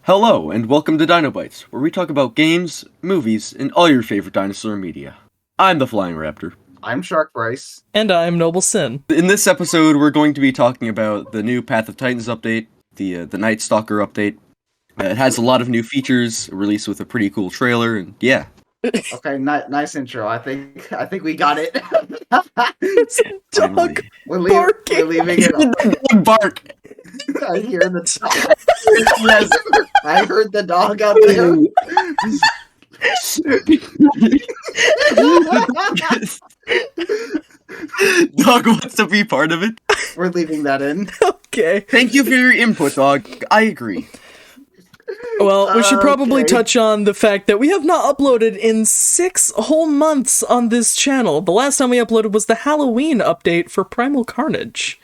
Hello, and welcome to Dino Bytes, where we talk about games, movies, and all your favorite dinosaur media. I'm TheFlyingRaptor. I'm SharkBryce. And I'm NobleSinn. In this episode, we're going to be talking about the new Path of Titans update, the Night Stalker update. It has a lot of new features, released with a pretty cool trailer, and yeah. Okay, nice intro. I think we got it. Dog We're barking. leaving it. The dog bark! I hear the dog. Yes, I heard the dog out there. Dog wants to be part of it. We're leaving that in. Okay. Thank you for your input, dog. I agree. Well, we should probably Okay. touch on the fact that we have not uploaded in 6 whole months on this channel. The last time we uploaded was the Halloween update for Primal Carnage.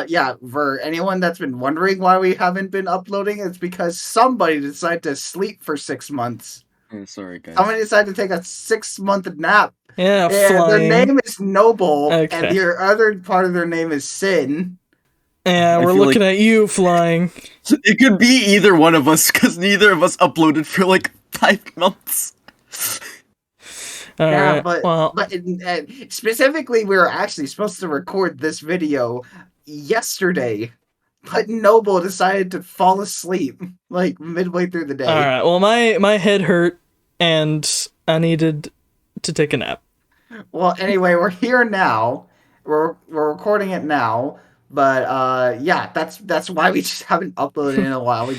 Yeah, for anyone that's been wondering why we haven't been uploading, it's because somebody decided to sleep for 6 months. Sorry, guys. Somebody decided to take a 6-month nap. Yeah, And their flying. name is Noble, Okay. and the other part of their name is Sin. Yeah, I we're feel looking at you, flying. It could be either one of us, because neither of us uploaded for like 5 months. Alright, but well, specifically, we were actually supposed to record this video yesterday, but Noble decided to fall asleep like midway through the day. alright, well, my head hurt, and I needed to take a nap. Well, anyway, we're here now. We're recording it now, but yeah, that's why we just haven't uploaded in a while. We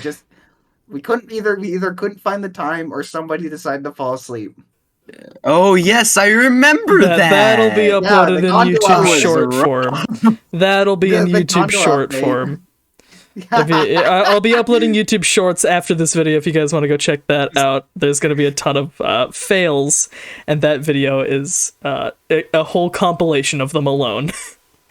either couldn't find the time, or somebody decided to fall asleep. Oh yes, I remember that. That'll be uploaded the in Gondola YouTube was short form. That'll be in The YouTube Gondola short update. form. I'll be uploading YouTube shorts after this video if you guys want to go check that out. There's going to be a ton of fails, and that video is a whole compilation of them alone.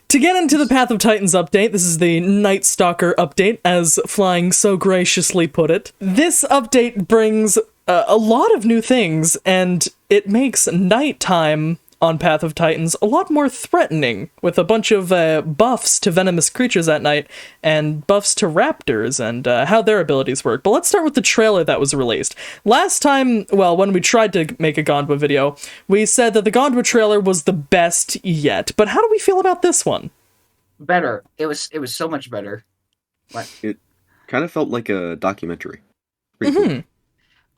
To get into the Path of Titans update, this is the Night Stalker update, as Flying so graciously put it. This update brings a lot of new things, and it makes nighttime on Path of Titans a lot more threatening, with a bunch of buffs to venomous creatures at night, and buffs to raptors, and how their abilities work. But let's start with the trailer that was released. Last time, well, when we tried to make a Gondwa video, we said that the Gondwa trailer was the best yet. But how do we feel about this one? Better. It was so much better. It kind of felt like a documentary. Pretty cool.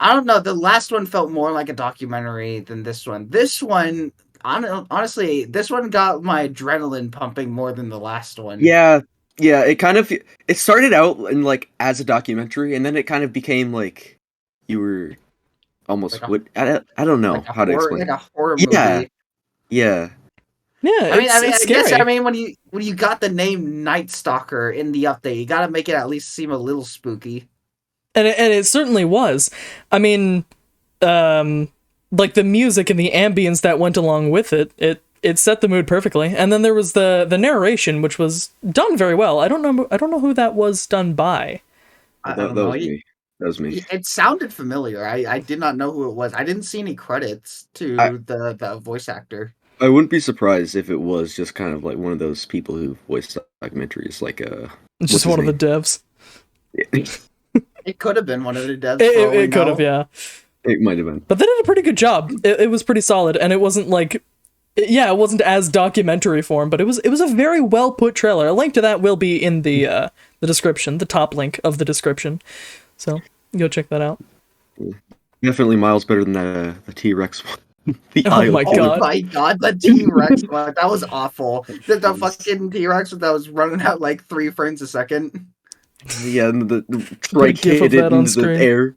I don't know. The last one felt more like a documentary than this one. This one, honestly, this one got my adrenaline pumping more than the last one. Yeah, it started out in like as a documentary, and then it kind of became like you were almost Like I don't know like a how to horror, explain. like a horror Yeah. movie. Yeah, Yeah, I guess scary. when you got the name Night Stalker in the update, you got to make it at least seem a little spooky. And it certainly was. I mean, like the music and the ambience that went along with it, it set the mood perfectly. And then there was the narration, which was done very well. I don't know who that was done by. I that don't know. was me. That was me. It sounded familiar. I did not know who it was. I didn't see any credits to the voice actor. I wouldn't be surprised if it was just kind of like one of those people who voiced documentaries, like It's just one of the devs. It could have been one of the devs. It could have, yeah. It might have been. But they did a pretty good job. It was pretty solid, and it wasn't like, yeah, it wasn't as documentary form, but it was a very well put trailer. A link to that will be in the description, the top link of the description. So go check that out. Definitely miles better than the T-Rex one. Oh my God. Oh my God, the T-Rex one. That was awful. The fucking T-Rex that was running out like 3 frames a second. Yeah, and the trike gif of hit it that on into the screen. air.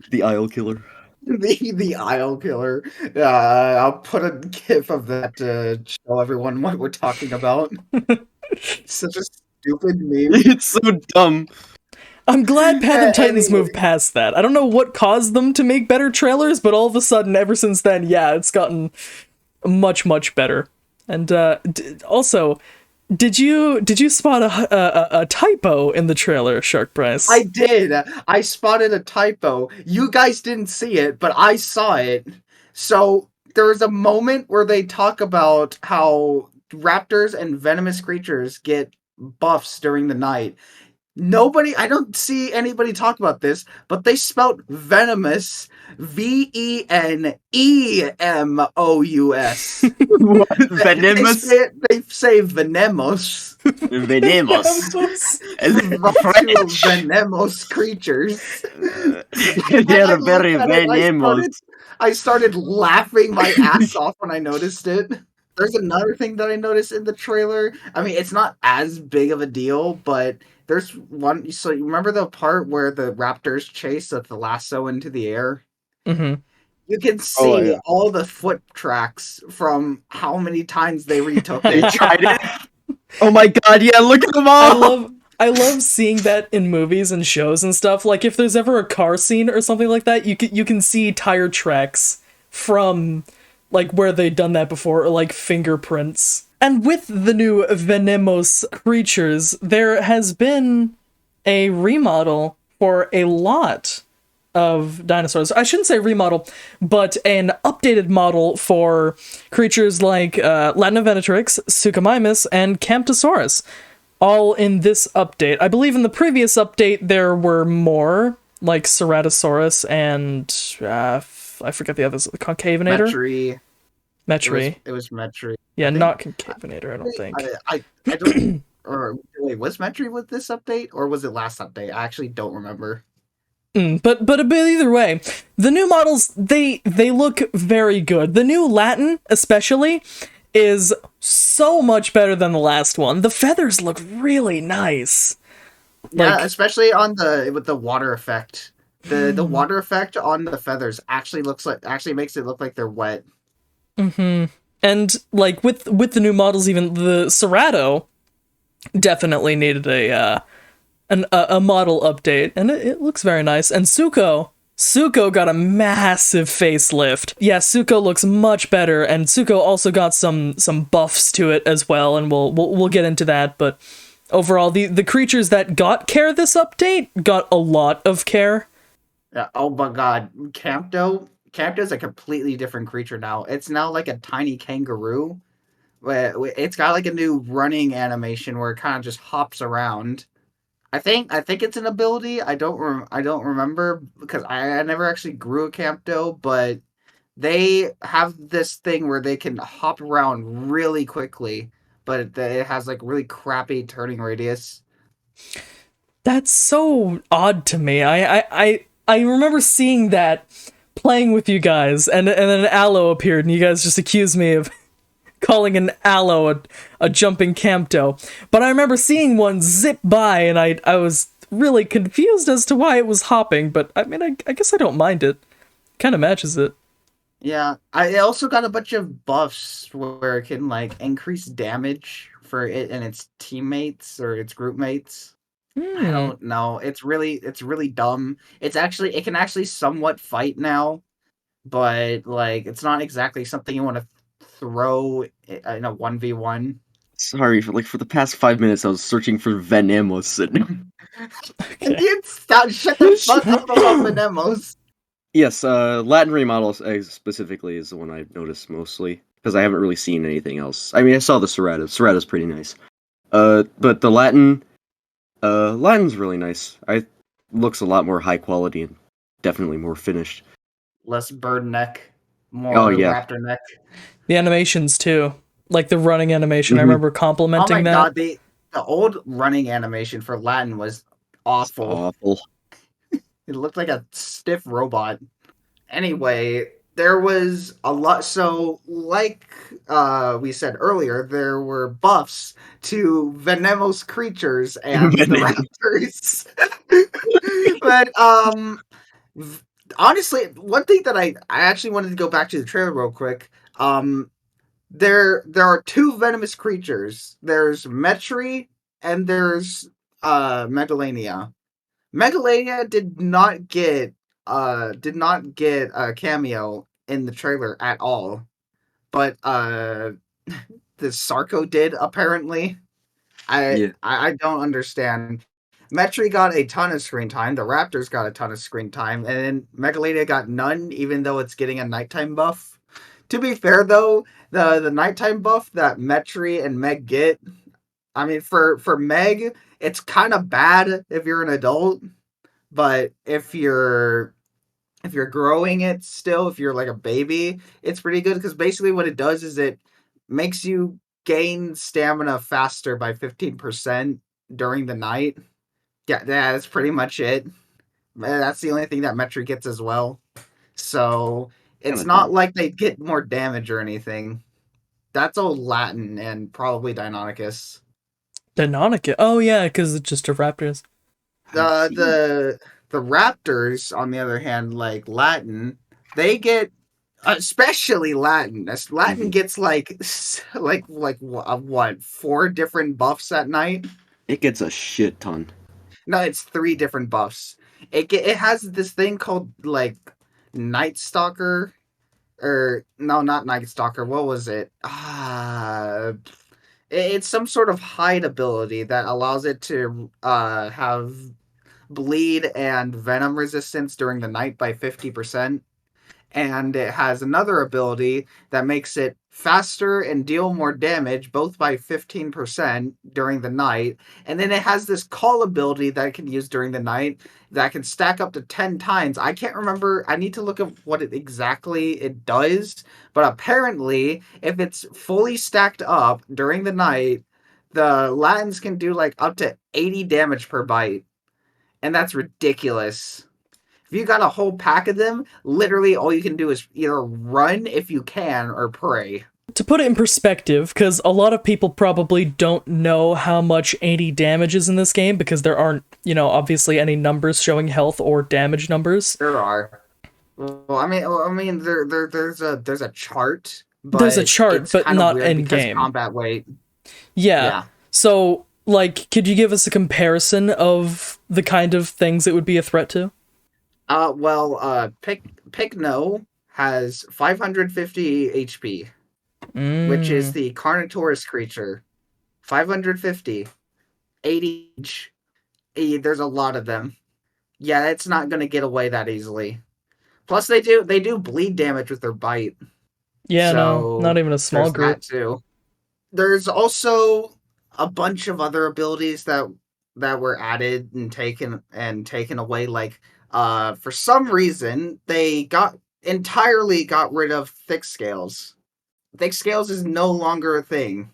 The Isle Killer. The Isle Killer. I'll put a gif of that to show everyone what we're talking about. Such a stupid meme. It's so dumb. I'm glad Path of Titans Anyway. moved past that. I don't know what caused them to make better trailers, but all of a sudden, ever since then, yeah, it's gotten much, much better. And also, did you spot a typo in the trailer, SharkBryce? I did. I spotted a typo. You guys didn't see it, but I saw it. So there was a moment where they talk about how raptors and venomous creatures get buffs during the night. I don't see anybody talk about this, but they spelled venomous Venemous. Venomous. They say venemos. Venomous. Virtual venomous creatures. They're very venomous. I started laughing my ass off when I noticed it. There's another thing that I noticed in the trailer. I mean, it's not as big of a deal, but there's one. So you remember the part where the raptors chase the lasso into the air? Mm-hmm. You can see all the foot tracks from how many times they retook it. They tried it. Oh my god! Yeah, look at them all. I love seeing that in movies and shows and stuff. Like if there's ever a car scene or something like that, you can see tire tracks from like where they'd done that before, or like fingerprints. And with the new venomous creatures, there has been a remodel for a lot of dinosaurs. I shouldn't say remodel, but an updated model for creatures like Latinovenatrix, Suchomimus, and Camptosaurus. All in this update. I believe in the previous update there were more, like Ceratosaurus and I forget the others. Concavenator? Metri. It was Metri. Yeah, not Concavenator, I don't think. I don't... or wait, was Metri with this update? Or was it last update? I actually don't remember. But either way, the new models, they look very good. The new Latin, especially, is so much better than the last one. The feathers look really nice. Yeah, especially with the water effect. The water effect on the feathers actually makes it look like they're wet. Mm-hmm. And like with the new models, even the Cerato definitely needed a model update, and it looks very nice. And Sucho got a massive facelift. Yeah, Sucho looks much better, and Sucho also got some buffs to it as well, and we'll get into that. But overall, the creatures that got care this update got a lot of care. Yeah, oh my god, Campto's a completely different creature now. It's now like a tiny kangaroo. It's got like a new running animation where it kind of just hops around. I think it's an ability. I don't remember because I never actually grew a Campto, but they have this thing where they can hop around really quickly, but it has like really crappy turning radius. That's so odd to me. I remember seeing that playing with you guys, and then an Aloe appeared, and you guys just accused me of calling an Aloe a jumping Campto. But I remember seeing one zip by, and I was really confused as to why it was hopping, but I mean, I guess I don't mind it. Kind of matches it. Yeah, I also got a bunch of buffs where it can like increase damage for it and its teammates or its group mates. I don't know. It's really dumb. It can actually somewhat fight now, but like it's not exactly something you want to throw in a 1v1. Sorry, for the past 5 minutes I was searching for Venemos. Okay. Shut the fuck up about Venemos. Yes, Latin remodels specifically is the one I've noticed mostly, because I haven't really seen anything else. I mean, I saw the Cerato's. Cerato's pretty nice. But the Latin's really nice. Looks a lot more high quality and definitely more finished. Less bird neck, more raptor neck. The animations too, like the running animation. I remember complimenting that. Oh my god, the old running animation for Latin was awful. Awful. It looked like a stiff robot. Anyway, there was a lot. So, like we said earlier, there were buffs to venomous creatures and the raptors. But honestly, one thing that I actually wanted to go back to the trailer real quick. There are two venomous creatures. There's Metri and there's Megalania. Megalania did not get a cameo in the trailer at all, but the Sarco did apparently. I don't understand. Metri got a ton of screen time. The Raptors got a ton of screen time, and then Megalania got none, even though it's getting a nighttime buff. To be fair, though, the nighttime buff that Metri and Meg get, I mean, for Meg, it's kind of bad if you're an adult, but if you're growing it still, if you're like a baby, it's pretty good because basically what it does is it makes you gain stamina faster by 15% during the night. Yeah, that's pretty much it. That's the only thing that metric gets as well. So Kind it's of not dumb. like they get more damage or anything. That's all Latin and probably Deinonychus. Deinonychus. Oh yeah, because it's just a raptors. I've The seen. the the Raptors, on the other hand, like Latin, they get especially Latin. Latin Mhm. gets what 4 different buffs at night. It gets a shit ton. No, it's 3 different buffs. It has this thing called like Night Stalker, or no, not Night Stalker. What was it? It's some sort of hide ability that allows it to have bleed and venom resistance during the night by 50%. And it has another ability that makes it faster and deal more damage, both by 15% during the night. And then it has this call ability that it can use during the night that can stack up to 10 times. I can't remember. I need to look up what exactly it does. But apparently, if it's fully stacked up during the night, the Latins can do like up to 80 damage per bite. And that's ridiculous. If you got a whole pack of them, literally all you can do is either run if you can or pray. To put it in perspective, because a lot of people probably don't know how much 80 damage is in this game, because there aren't, obviously any numbers showing health or damage numbers. There are. Well, I mean, there's a chart, There's a but chart, it's but kind of not weird in because game. combat weight. Yeah. Yeah. So, like, could you give us a comparison of the kind of things it would be a threat to? Picno has 550 HP, which is Mm. the Carnotaurus creature. 550, 80 each. There's a lot of them. Yeah, it's not going to get away that easily. Plus, they do bleed damage with their bite, Yeah, no, not so even a small there's that group. too. There's also a bunch of other abilities that were added and taken away. Like, for some reason, they entirely got rid of thick scales. Thick scales is no longer a thing,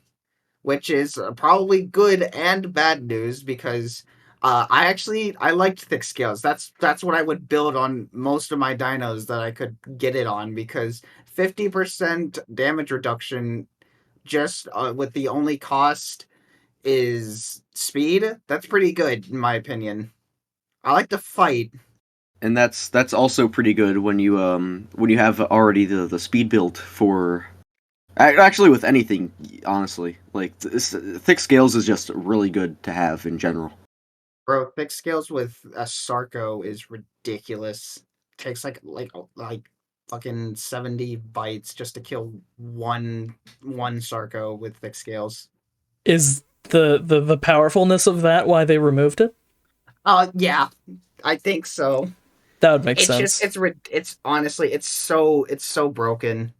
which is probably good and bad news because I liked thick scales. That's what I would build on most of my dinos that I could get it on because 50% damage reduction just with the only cost is speed. That's pretty good in my opinion. I like to fight. And that's also pretty good when you have already the speed build for actually with anything, honestly. Like thick scales is just really good to have in general. Bro, thick scales with a Sarco is ridiculous. Takes like fucking 70 bites just to kill one Sarco with thick scales. Is the powerfulness of that why they removed it? Yeah, I think so. That would make It's just sense. it's honestly it's so broken.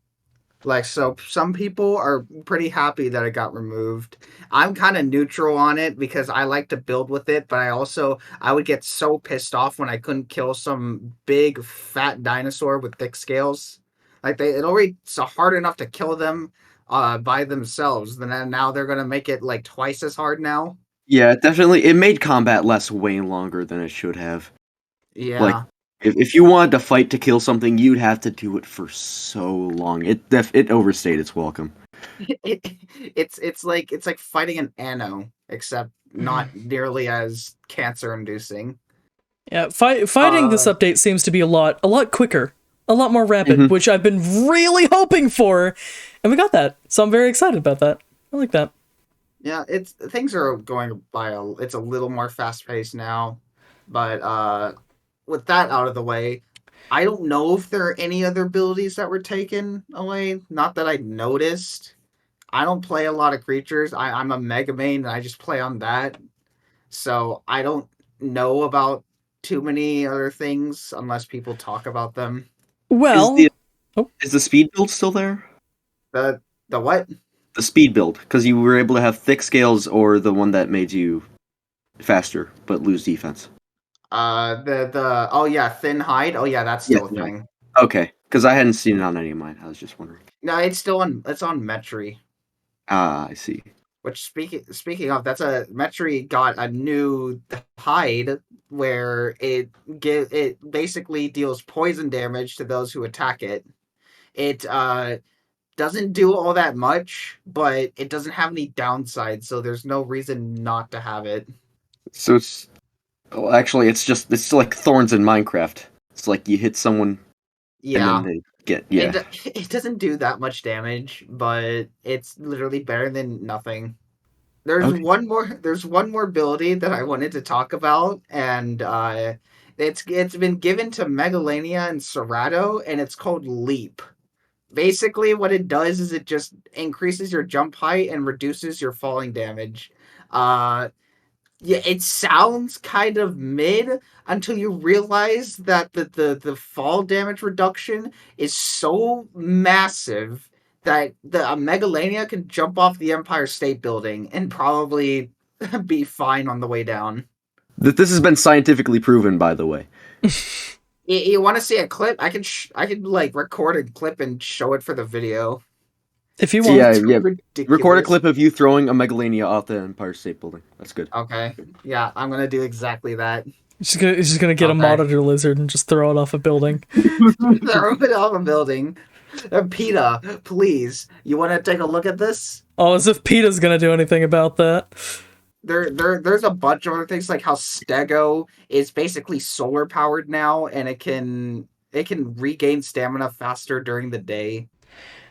Like, so some people are pretty happy that it got removed. I'm kind of neutral on it because I like to build with it, but I would get so pissed off when I couldn't kill some big fat dinosaur with thick scales. Like it's hard enough to kill them by themselves. Then now they're gonna make it like twice as hard now. Yeah, definitely. It made combat less way longer than it should have. Like, Yeah. if you wanted to fight to kill something, you'd have to do it for so long. It overstayed its welcome. It's like fighting an ano, except not nearly as cancer inducing. Yeah, fighting this Uh update seems to be a lot quicker, a lot more rapid, Hmm. which I've been really hoping for, and we got that. So I'm very excited about that. I like that. Yeah, it's things are going by it's a little more fast paced now. But with that out of the way, I don't know if there are any other abilities that were taken away. Not that I noticed. I don't play a lot of creatures. I'm a Mega Main and I just play on that. So I don't know about too many other things unless people talk about them. Is the Well, oh, is the speed build still there? The what? the speed build, because you were able to have thick scales or the one that made you faster but lose defense. Oh yeah, thin hide. Oh yeah, that's still a thing. Okay, because I hadn't seen it on any of mine. I was just wondering. No, it's on Metri. Ah, I see. Which speaking of, that's a Metri got a new hide where it basically deals poison damage to those who attack it. It doesn't do all that much, but it doesn't have any downsides, so there's no reason not to have it. So it's actually it's still like thorns in Minecraft. It's like you hit someone, Yeah. and then they get It doesn't do that much damage, but it's literally better than nothing. There's Okay. one more ability that I wanted to talk about, and it's been given to Megalania and Cerato, and it's called Leap. Basically, what it does is it just increases your jump height and reduces your falling damage. Yeah, it sounds kind of mid until you realize that the fall damage reduction is so massive that the Megalania can jump off the Empire State Building and probably be fine on the way down. This has been scientifically proven, by the way. You want to see a clip? I can like record a clip and show it for the video. If you So, want. yeah. Ridiculous. Record a clip of you throwing a Megalania off the Empire State Building. That's good. Okay. Yeah, I'm gonna do exactly that. He's just gonna get a monitor lizard and just throw it off a building. Throw it off a building. PETA, please, you want to take a look at this? Oh, as if PETA's gonna do anything about that. There's a bunch of other things, like how Stego is basically solar powered now, and it can regain stamina faster during the day.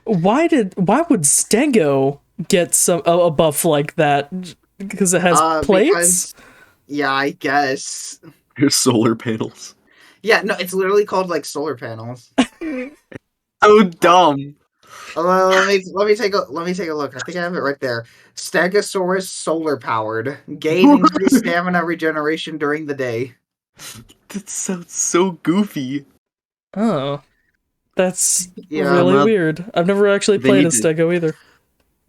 Why would Stego get a buff like that? Because it has plates? Yeah, I guess. Here's solar panels. Yeah, no, it's literally called like solar panels. So dumb. Let me take a look. I think I have it right there. Stegosaurus solar powered. Gain increased stamina regeneration during the day. That sounds so goofy. Oh. That's really weird. I've never actually played a Stego either.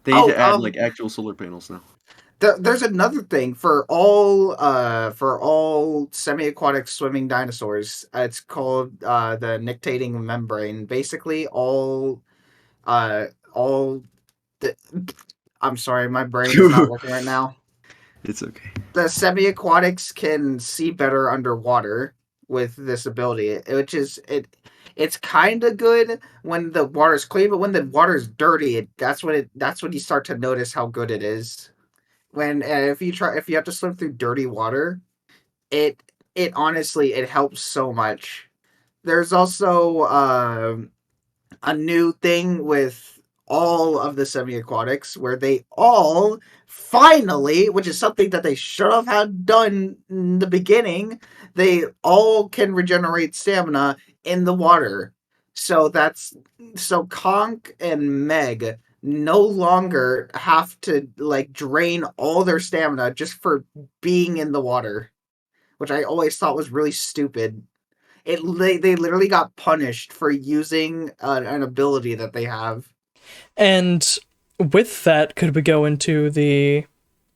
They need to add like actual solar panels now. There's another thing for all semi-aquatic swimming dinosaurs. It's called the nictating membrane. Basically, I'm sorry, my brain is not working right now. It's okay. The semi-aquatics can see better underwater with this ability, which is it's kind of good when the water's clean, but when the water's dirty, that's when you start to notice how good it is. When if you have to swim through dirty water, it honestly it helps so much. There's also a new thing with all of the semi-aquatics where they all finally, which is something that they should have had done in the beginning, they all can regenerate stamina in the water. So Conk and Meg no longer have to like drain all their stamina just for being in the water, which I always thought was really stupid. They literally got punished for using an ability that they have. And with that, could we go into the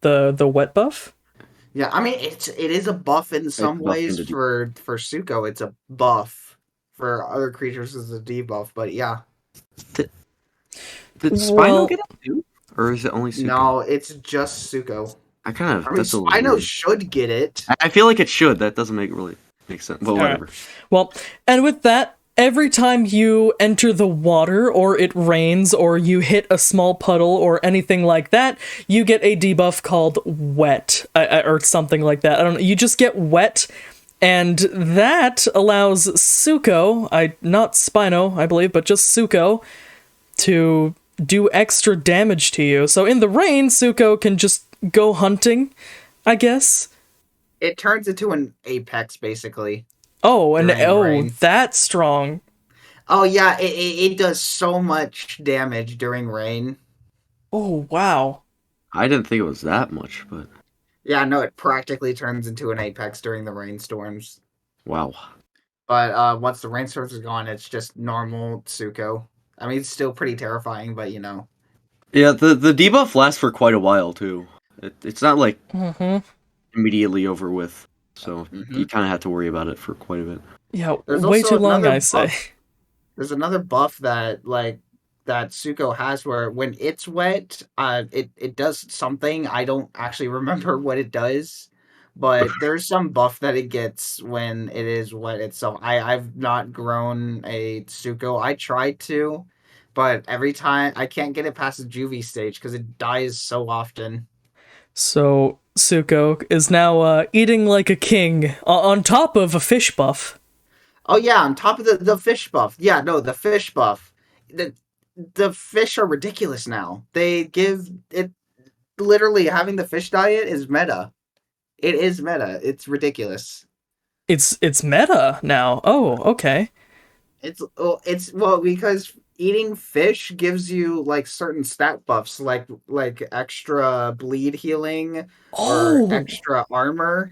wet buff? Yeah, I mean it is a buff in some ways for Suko. It's a buff for other creatures as a debuff, but yeah. Did Spino get it too? Or is it only Suko? No, it's just Suko. Spino should get it. I feel like it should. That doesn't really make sense. But whatever. Right. Well, and with that, every time you enter the water, or it rains, or you hit a small puddle, or anything like that, you get a debuff called wet, or something like that. I don't know. You just get wet, and that allows Suko, not Spino, I believe, but just Suko, to do extra damage to you. So in the rain, Suko can just go hunting, I guess. It turns into an apex, basically. Oh, and rain. That's strong. Oh yeah, it does so much damage during rain. Oh wow. I didn't think it was that much, but yeah, no, it practically turns into an apex during the rainstorms. Wow. But once the rainstorms are gone, it's just normal Suko. I mean, it's still pretty terrifying, but you know, Yeah, the debuff lasts for quite a while too. It's not like immediately over with, so you kind of have to worry about it for quite a bit. Yeah, There's way also too long, another I say. buff. There's another buff that that Suko has where when it's wet, it does something. I don't actually remember what it does, but there's some buff that it gets when it is wet itself. I've not grown a Suko. I tried to, but every time I can't get it past the juvie stage because it dies so often. So Suko is now eating like a king on top of a fish buff. Oh yeah, on top of the fish buff. Yeah, no, the fish buff. The fish are ridiculous now. They give it literally having the fish diet is meta. It is meta. It's ridiculous. It's meta now. Oh, okay. It's well because eating fish gives you like certain stat buffs like extra bleed healing or extra armor.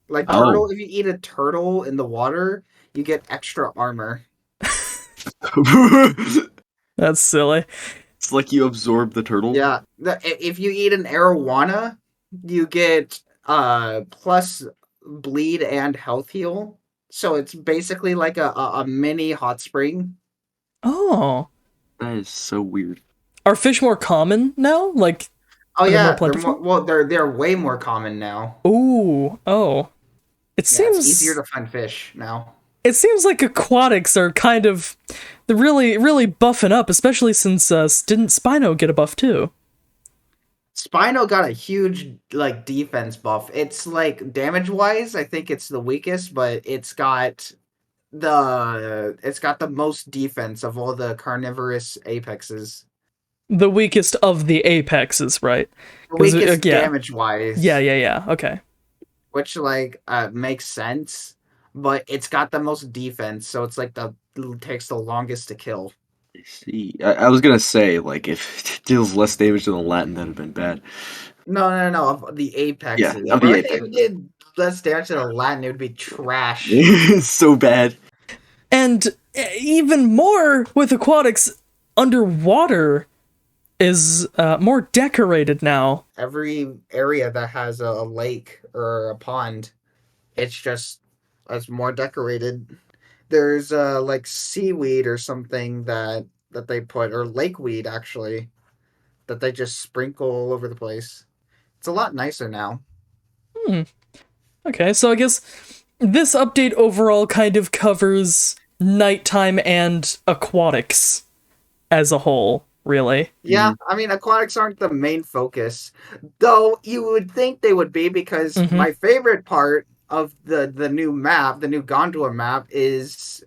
Like turtle, if you eat a turtle in the water, you get extra armor. That's silly. It's like you absorb the turtle. Yeah, if you eat an arowana, you get plus bleed and health heal. So it's basically like a mini hot spring. Oh, That is so weird. are fish more common now? Like, Oh are they yeah, more plentiful? they're way more common now. Ooh, oh. It Yeah, seems it's easier to find fish now. It seems like aquatics are kind of they're really buffing up, especially since didn't Spino get a buff too? Spino got a huge like defense buff. It's like damage wise, I think it's the weakest, but it's got the most defense of all the carnivorous apexes. The weakest of the apexes, right? The weakest yeah. damage wise. Yeah. Okay. Which like makes sense, but it's got the most defense, so it's like takes the longest to kill. I see. I was gonna say, like, if it deals less damage than the Latin, that'd have been bad. No, of the apexes. Yeah, of the If it did less damage to the Latin, it would be trash. So bad. And even more with aquatics, underwater is more decorated now. Every area that has a lake or a pond, it's more decorated. There's like seaweed or something that they put, or lakeweed actually, that they just sprinkle all over the place. It's a lot nicer now. Okay, so I guess this update overall kind of covers nighttime and aquatics as a whole, really. Yeah, I mean, aquatics aren't the main focus, though you would think they would be, because my favorite part of the new map, the new Gondor map, is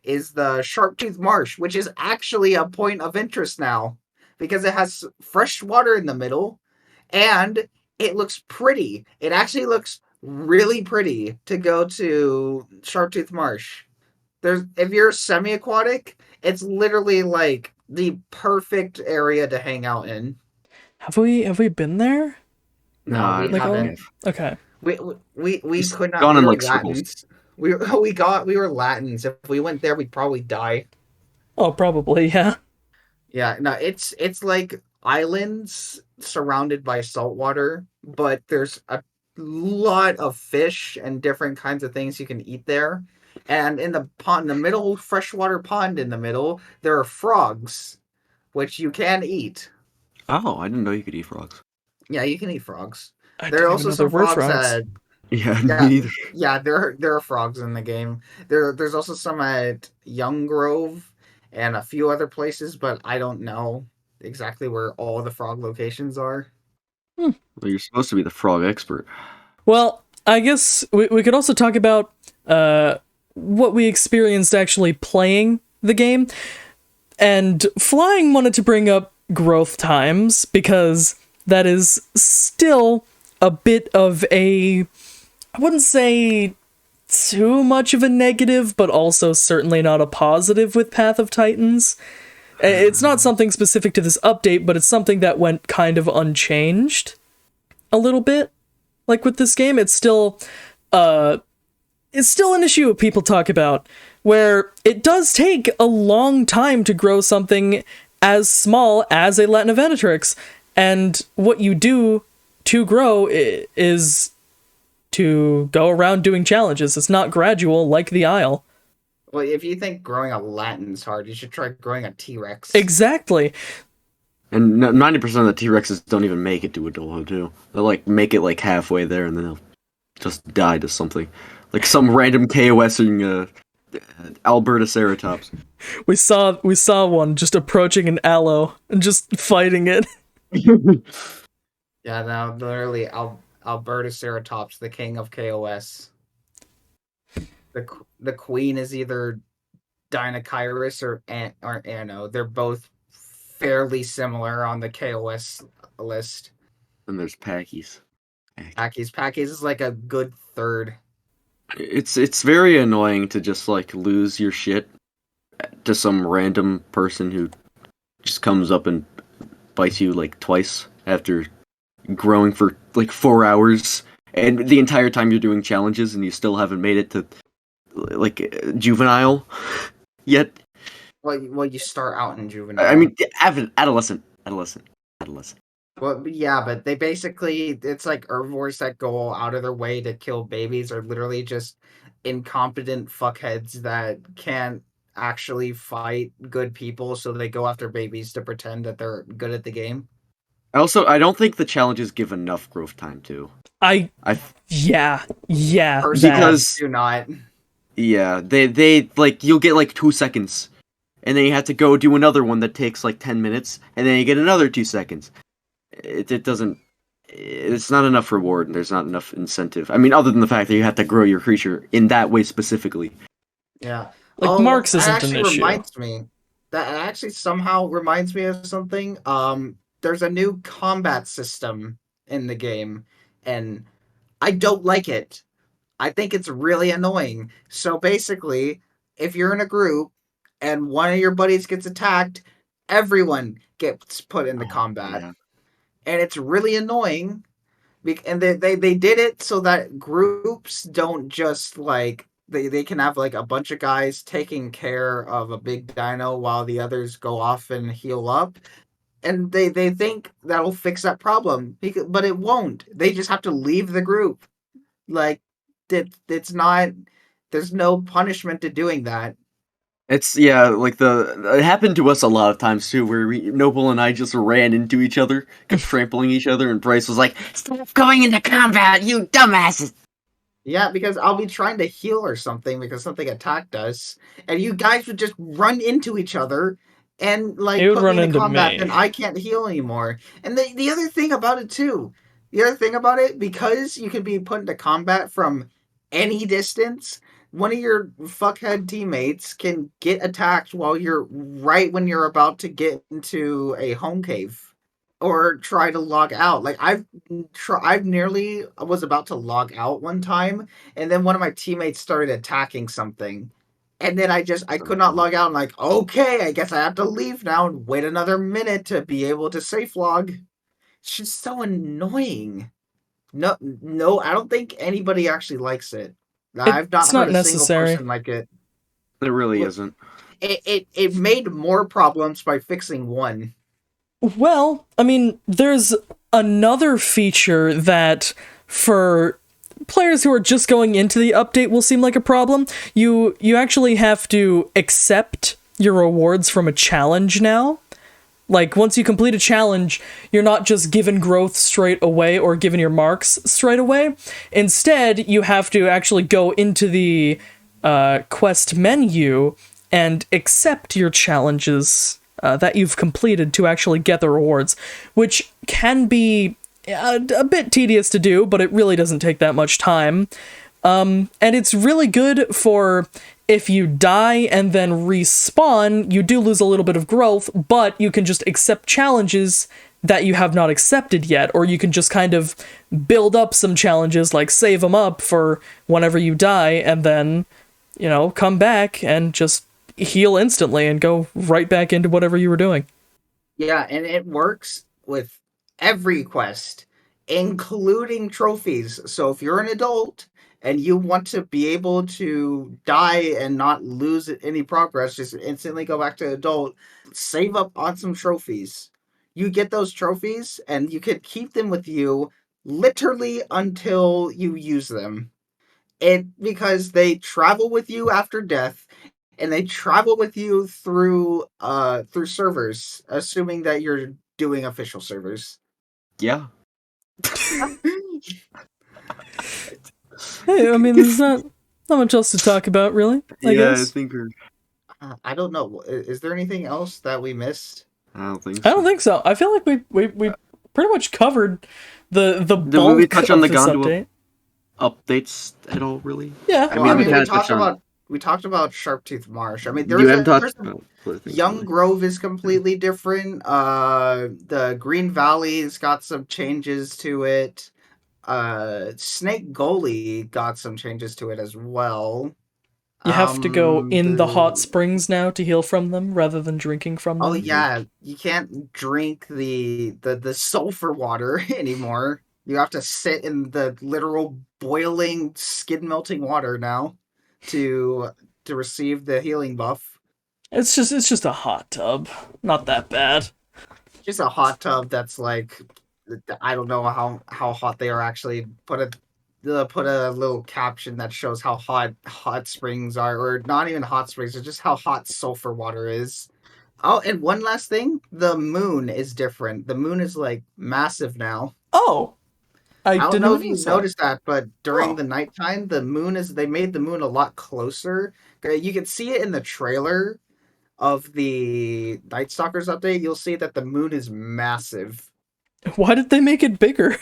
the Sharktooth Marsh, which is actually a point of interest now, because it has fresh water in the middle, and it looks pretty. It actually looks really pretty to go to Sharktooth Marsh. If you're semi-aquatic, it's literally like the perfect area to hang out in. Have we been there? No, we haven't. Okay. We could not. Gone in We were like circles. Latins. We were Latins. If we went there, we'd probably die. Oh, probably, yeah. Yeah, no, it's like islands surrounded by salt water, but there's a lot of fish and different kinds of things you can eat there. And in the pond, the middle freshwater pond in the middle, there are frogs, which you can eat. Oh, I didn't know you could eat frogs. Yeah, you can eat frogs. I There are didn't also even know some there were frogs frogs. that Yeah, Yeah. me neither. yeah, there are frogs in the game. There's also some at Young Grove and a few other places, but I don't know exactly where all the frog locations are. Well, you're supposed to be the frog expert. Well, I guess we could also talk about what we experienced actually playing the game. And Flying wanted to bring up growth times, because that is still a bit of a, I wouldn't say too much of a negative, but also certainly not a positive with Path of Titans. It's not something specific to this update, but it's something that went kind of unchanged a little bit. Like with this game, it's still an issue people talk about, where it does take a long time to grow something, as small as a Latin Venatrix. And what you do to grow is to go around doing challenges. It's not gradual like the Isle. Well, if you think growing a Latin's hard, you should try growing a T-Rex. Exactly. And 90% of the T-Rexes don't even make it to adulthood, too. They'll, like, make it, like, halfway there, and then they'll just die to something. Like some random KOSing Albertoceratops. We saw one just approaching an aloe and just fighting it. Yeah, no, literally, Albertoceratops, the king of KOS. The queen is either Dinokairos or Anno. They're both fairly similar on the KOS list. And there's Packies. Packies is like a good third. It's very annoying to just like lose your shit to some random person who just comes up and bites you like twice after growing for like 4 hours, and the entire time you're doing challenges and you still haven't made it to like juvenile yet. Well, you start out in juvenile. I mean, adolescent. Well, yeah, but they basically, it's like herbivores that go out of their way to kill babies are literally just incompetent fuckheads that can't actually fight good people, so they go after babies to pretend that they're good at the game. I don't think the challenges give enough growth time too. Yeah. Because do not. Yeah, they like you'll get like 2 seconds, and then you have to go do another one that takes like 10 minutes, and then you get another 2 seconds. It doesn't. It's not enough reward, and there's not enough incentive. I mean, other than the fact that you have to grow your creature in that way specifically. Yeah, like Marks isn't an issue. That actually somehow reminds me of something. There's a new combat system in the game, and I don't like it. I think it's really annoying. So basically, if you're in a group and one of your buddies gets attacked, everyone gets put into combat. Yeah. And it's really annoying. And they did it so that groups don't just like they can have like a bunch of guys taking care of a big dino while the others go off and heal up. And they think that'll fix that problem, but it won't. They just have to leave the group. Like, it's not. There's no punishment to doing that. It's like it happened to us a lot of times too, where Noble and I just ran into each other, kept trampling each other, and Bryce was like, "Stop going into combat, you dumbasses!" Yeah, because I'll be trying to heal or something because something attacked us, and you guys would just run into each other. And like put me in combat, then I can't heal anymore. And the other thing about it too, because you can be put into combat from any distance, one of your fuckhead teammates can get attacked when you're about to get into a home cave or try to log out. Like I've nearly was about to log out one time, and then one of my teammates started attacking something. And then I could not log out. I'm like, okay, I guess I have to leave now and wait another minute to be able to safe log. It's just so annoying. No, I don't think anybody actually likes it. I've not heard a single person like it. It really isn't. It made more problems by fixing one. Well, I mean, there's another feature that for players who are just going into the update will seem like a problem. You actually have to accept your rewards from a challenge now. Like, once you complete a challenge, you're not just given growth straight away or given your marks straight away. Instead, you have to actually go into the quest menu and accept your challenges that you've completed to actually get the rewards, which can be a bit tedious to do, but it really doesn't take that much time. And it's really good for if you die and then respawn, you do lose a little bit of growth, but you can just accept challenges that you have not accepted yet, or you can just kind of build up some challenges, like save them up for whenever you die, and then, come back and just heal instantly and go right back into whatever you were doing. Yeah, and it works with every quest, including trophies. So if you're an adult and you want to be able to die and not lose any progress, just instantly go back to adult, save up on some trophies. You get those trophies and you can keep them with you literally until you use them. Because they travel with you after death, and they travel with you through servers, assuming that you're doing official servers. Yeah. Hey, I mean, there's not much else to talk about, really. I Yeah, I guess. think I don't know. Is there anything else that we missed? I don't think I so. don't think so. I feel like we pretty much covered the Did we bulk touch of on the this Gondor update. updates at all, really? Yeah, I Well, mean, I we mean, we kind of touched talked on. about Sharptooth Marsh. I mean, You haven't there's touched on other things, Young really. Grove is completely different. The Green Valley's got some changes to it. Snake Gully got some changes to it as well. you have to go in the hot The springs now to heal from them rather than drinking from them. Oh yeah, you can't drink the sulfur water anymore. You have to sit in the literal boiling, skin melting water now to receive the healing buff. It's just a hot tub. Not that bad. Just a hot tub that's like, I don't know how hot they are actually. Put a little caption that shows how hot springs are, or not even hot springs, it's just how hot sulfur water is. Oh, and one last thing, the moon is different. The moon is like massive now. Oh, I I don't didn't know if you notice that. noticed that, but during Oh. the nighttime, they made the moon a lot closer. You can see it in the trailer of the Night Stalkers update. You'll see that the moon is massive Why did they make it bigger?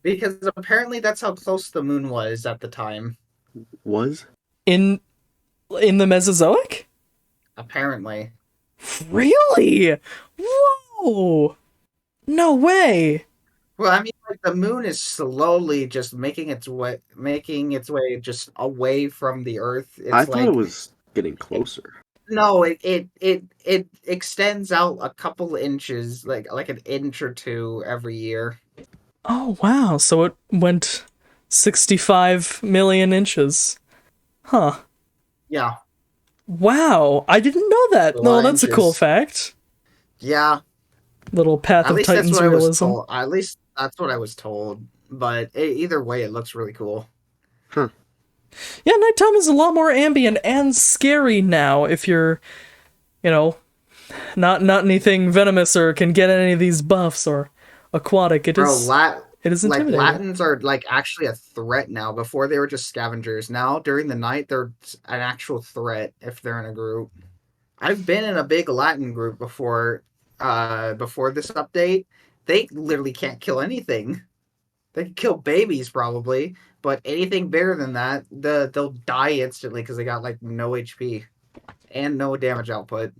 because apparently that's how close the moon was at the time. Was? In the Mesozoic? Apparently. Really? Whoa! No way. Well, I mean, like the moon is slowly just making its way just away from the Earth. I It's thought it like was getting closer. no, it extends out a couple inches, like an inch or two every year. Oh wow! So it went 65 million inches. Huh. Yeah, Wow! I didn't know that. a No, lot of that's a cool inches. fact. Yeah. Little Path At of least that's Titans what I was realism. told. At least that's what I was told. But either way, it looks really cool. Huh. Yeah, nighttime is a lot more ambient and scary now if you're, you know, not anything venomous or can get any of these buffs or aquatic. It Bro, is like intimidating. Latins are like actually a threat now. Before they were just scavengers. Now during the night they're an actual threat if they're in a group. I've been in a big Latin group before this update. They literally can't kill anything. They can kill babies probably, but anything bigger than that, they'll die instantly because they got like no HP and no damage output.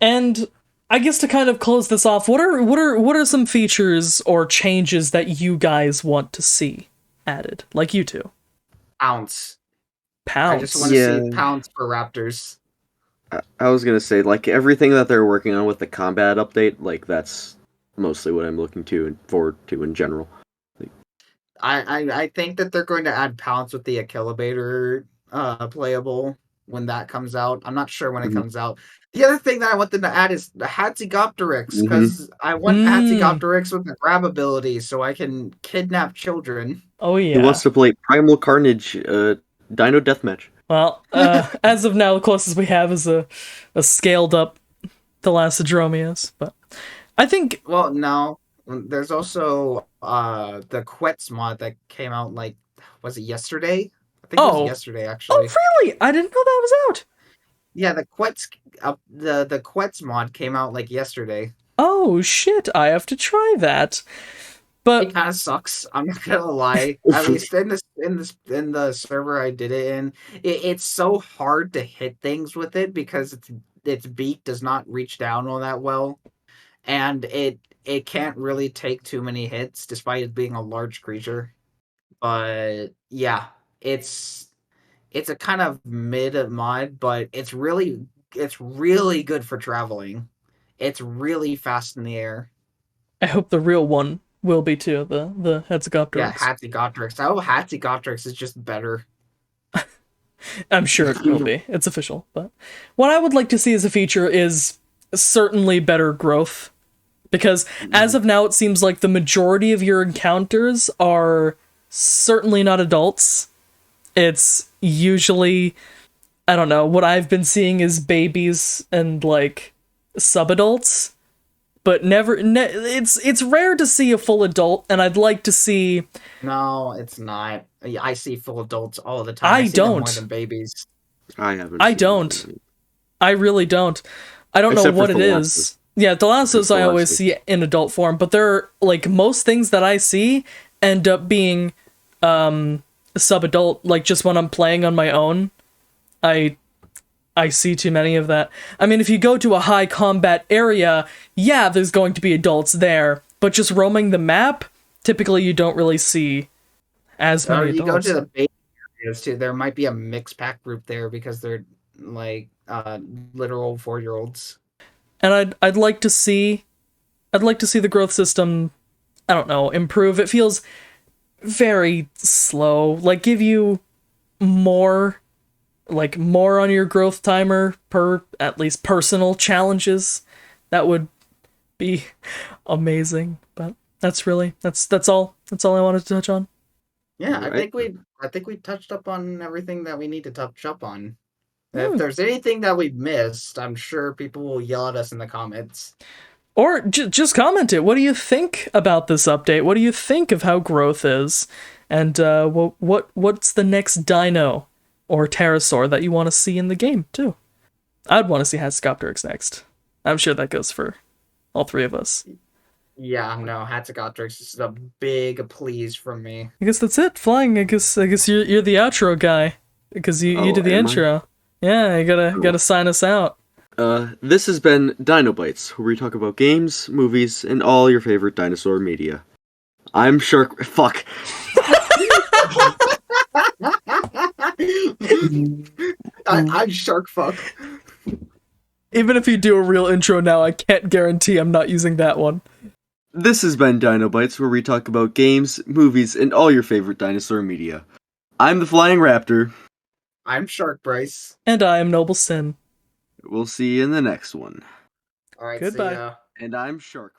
And I guess to kind of close this off, what are some features or changes that you guys want to see added? Like you two. Pounce. I Pounce. just want to Yeah. see pounce for raptors. I was gonna say, like, everything that they're working on with the combat update, like, that's mostly what I'm looking to and forward to in general. I think that they're going to add pounce with the Achillibator playable when that comes out. I'm not sure when it Mhm. comes out. The other thing that I want them to add is the Hatzigopteryx, because I want Mm. Hatzigopteryx with the grab ability so I can kidnap children. Oh He yeah. wants to play Primal Carnage, Dino Deathmatch. Well, as of now, the closest we have is a scaled up Thalassodromius, but I think Well, no. There's also the Quetz mod that came out like was it yesterday? I think it was yesterday actually. really? I didn't know that was out. Yeah, the Quetz the Quetz mod came out like yesterday. Oh shit! I have to try that. It But kind of sucks. I'm not gonna lie. At least in the server I did it in, it's so hard to hit things with it because its beak does not reach down all that well, and it can't really take too many hits despite it being a large creature. But yeah, it's a kind of mid mod, but it's really good for traveling. It's really fast in the air. I hope the real one will be too. The Hetzegopteryx. Yeah, Hatzegopteryx. Oh, Hatzegopteryx is just better. I'm sure it will be. It's official. But what I would like to see as a feature is certainly better growth. Because as of now, it seems like the majority of your encounters are certainly not adults. It's usually, I don't know, what I've been seeing is babies and like subadults. But it's rare to see a full adult, and I'd like to see. No, it's not. I see full adults all the time. I see them don't. more than babies. I haven't. I seen don't. it. I really don't. I don't Except know for what it Thalassus. is. Yeah, Thalassus I always Thalassus. see in adult form, but they're like most things that I see end up being sub-adult. Like just when I'm playing on my own, I see too many of that. I mean, if you go to a high combat area, yeah, there's going to be adults there, but just roaming the map, typically you don't really see as Or many you go adults. to the baby areas too. There might be a mixed pack group there because they're like literal 4-year-olds. And I'd like to see the growth system, I don't know, improve. It feels very slow. Like give you more on your growth timer per at least personal challenges. That would be amazing. But that's all I wanted to touch on. Yeah, Alright. I think we touched up on everything that we need to touch up on. Hmm. If there's anything that we missed, I'm sure people will yell at us in the comments. Or just comment it. What do you think about this update? What do you think of how growth is? And what's the next dino or pterosaur that you want to see in the game too? I'd want to see Hatzegopteryx next. I'm sure that goes for all three of us. Yeah, no, Hatzegopteryx is a big please from me. I guess that's it. Flying. I guess you're the outro guy because you did the am I? intro. Yeah, you gotta sign us out. This has been Dino Bytes, where we talk about games, movies, and all your favorite dinosaur media. I'm Shark. Fuck. I'm shark fuck. Even if you do a real intro now, I can't guarantee I'm not using that one. This has been Dino Bytes, where we talk about games, movies, and all your favorite dinosaur media. I'm the Flying Raptor. I'm SharkBryce. And I am NobleSinn. We'll see you in the next one. All right, Goodbye. see ya. And I'm Shark.